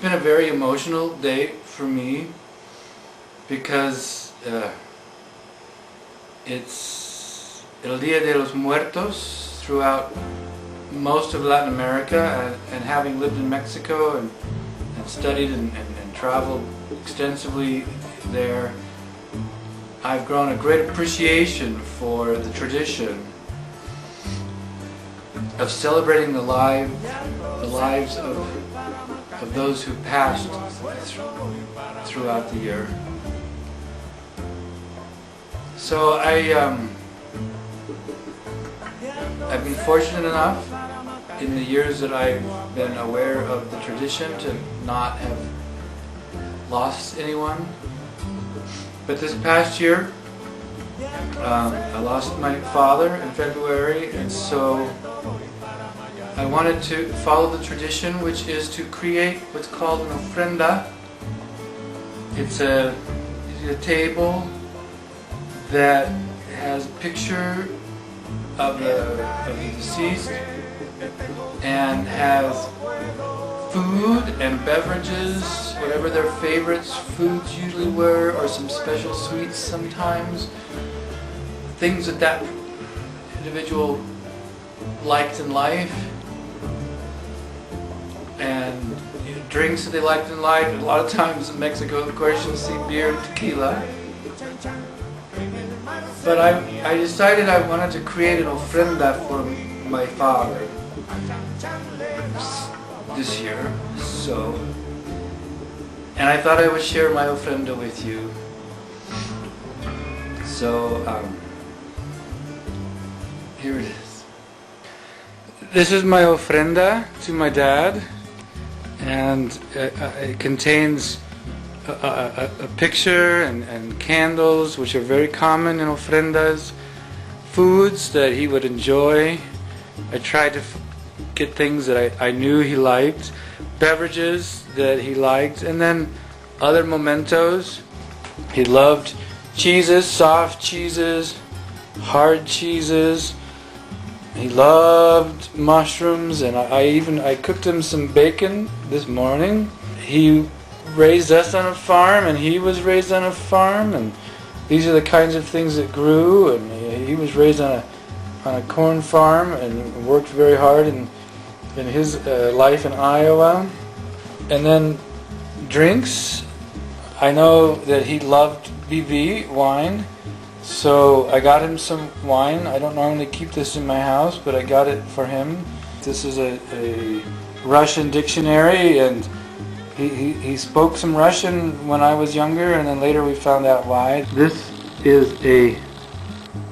been a very emotional day for me because it's El Día de los Muertos throughout most of Latin America, and having lived in Mexico and studied and traveled extensively there, I've grown a great appreciation for the tradition of celebrating the lives of those who passed throughout the year. So I've been fortunate enough in the years that I've been aware of the tradition to not have lost anyone. But this past year, I lost my father in February, and so I wanted to follow the tradition, which is to create what's called an ofrenda. It's a table that has a picture of the deceased and has food and beverages, whatever their favorites foods usually were, or some special sweets sometimes, things that individual liked in life, and drinks that they liked in life. A lot of times in Mexico, of course, you'll see beer and tequila. But I decided I wanted to create an ofrenda for my father this year, and I thought I would share my ofrenda with you. So here it is. This is my ofrenda to my dad, and it contains a picture and candles, which are very common in ofrendas, foods that he would enjoy. I tried to get things that I knew he liked, beverages that he liked, and then other mementos. He loved cheeses, soft cheeses, hard cheeses. He loved mushrooms, and I cooked him some bacon this morning. He raised us on a farm, and he was raised on a farm, and these are the kinds of things that grew, and he was raised on a corn farm and worked very hard in his life in Iowa. And then drinks. I know that he loved BV, wine, so I got him some wine. I don't normally keep this in my house, but I got it for him. This is a Russian dictionary, and he spoke some Russian when I was younger, and then later we found out why. This is a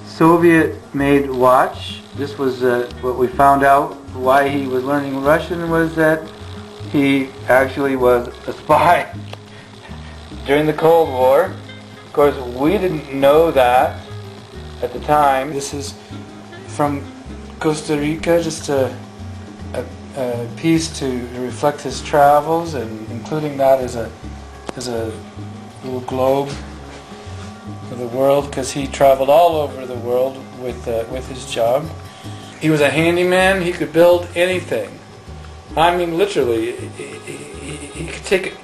Soviet-made watch. This was what we found out why he was learning Russian, was that he actually was a spy during the Cold War. Of course, we didn't know that at the time. This is from Costa Rica, just a piece to reflect his travels, and including that as a little globe of the world, because he traveled all over the world with his job. He was a handyman. He could build anything. I mean, literally, he could take.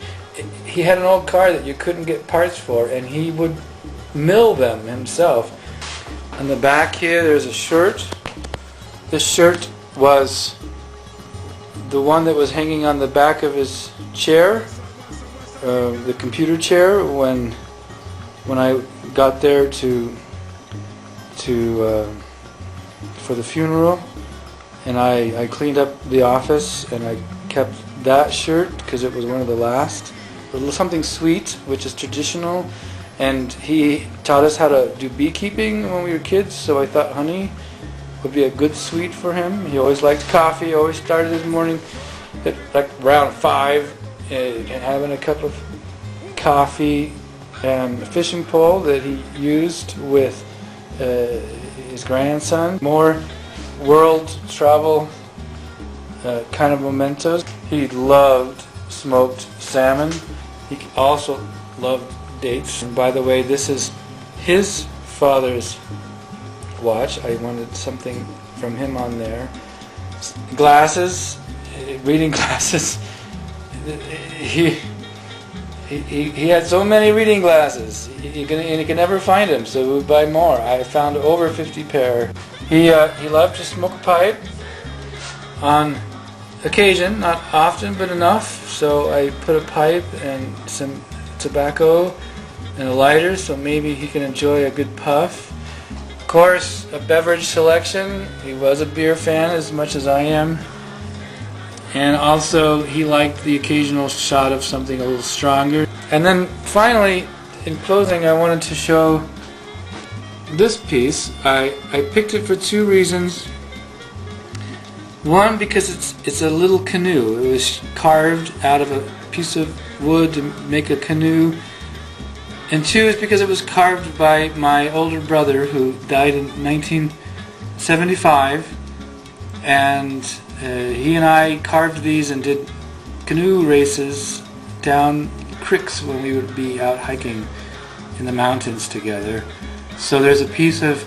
He had an old car that you couldn't get parts for, and he would mill them himself. On the back here, there's a shirt. This shirt was the one that was hanging on the back of his chair, the computer chair, when I got there for the funeral, and I cleaned up the office, and I kept that shirt because it was one of the last. Something sweet, which is traditional, and he taught us how to do beekeeping when we were kids, so I thought honey would be a good sweet for him. He always liked coffee. He always started his morning at like around 5, having a cup of coffee and a fishing pole that he used with his grandson. More world travel kind of mementos. He loved smoked salmon. He also loved dates. And by the way, this is his father's watch. I wanted something from him on there. Glasses, reading glasses. he had so many reading glasses. You can never find them, so we would buy more. I found over 50 pair. He loved to smoke a pipe on occasion, not often, but enough. So I put a pipe and some tobacco and a lighter, so maybe he can enjoy a good puff. Of course, a beverage selection. He was a beer fan as much as I am. And also, he liked the occasional shot of something a little stronger. And then finally, in closing, I wanted to show this piece. I picked it for two reasons. One, because it's a little canoe. It was carved out of a piece of wood to make a canoe. And two is because it was carved by my older brother who died in 1975. And he and I carved these and did canoe races down creeks when we would be out hiking in the mountains together. So there's a piece of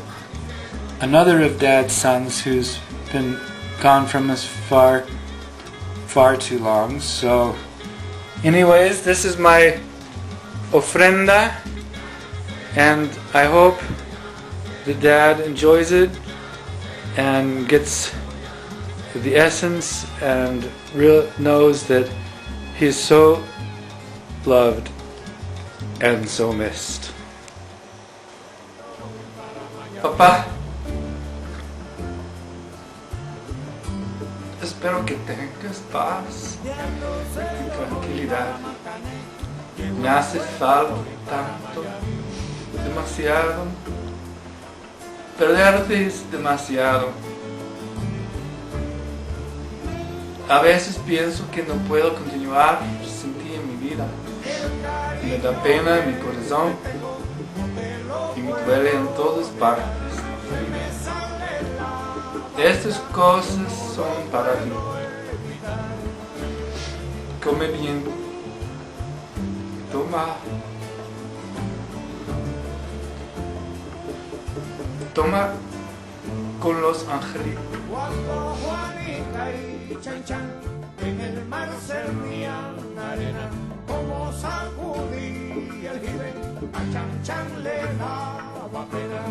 another of Dad's sons who's been gone from us far too long. So anyways, this is my ofrenda, and I hope that Dad enjoys it and gets the essence and knows that he is so loved and so missed. Papá, espero que tengas paz y tranquilidad. Me hace falta tanto, demasiado. Perderte es demasiado. A veces pienso que no puedo continuar sin ti en mi vida. Me da pena en mi corazón y me duele en todas partes. Estas cosas son para ti. Come bien. Toma con los angelitos. Cuando Juanita y Chan Chan en el mar servían arena, como sacudía el jibe, a Chan Chan le daba pena.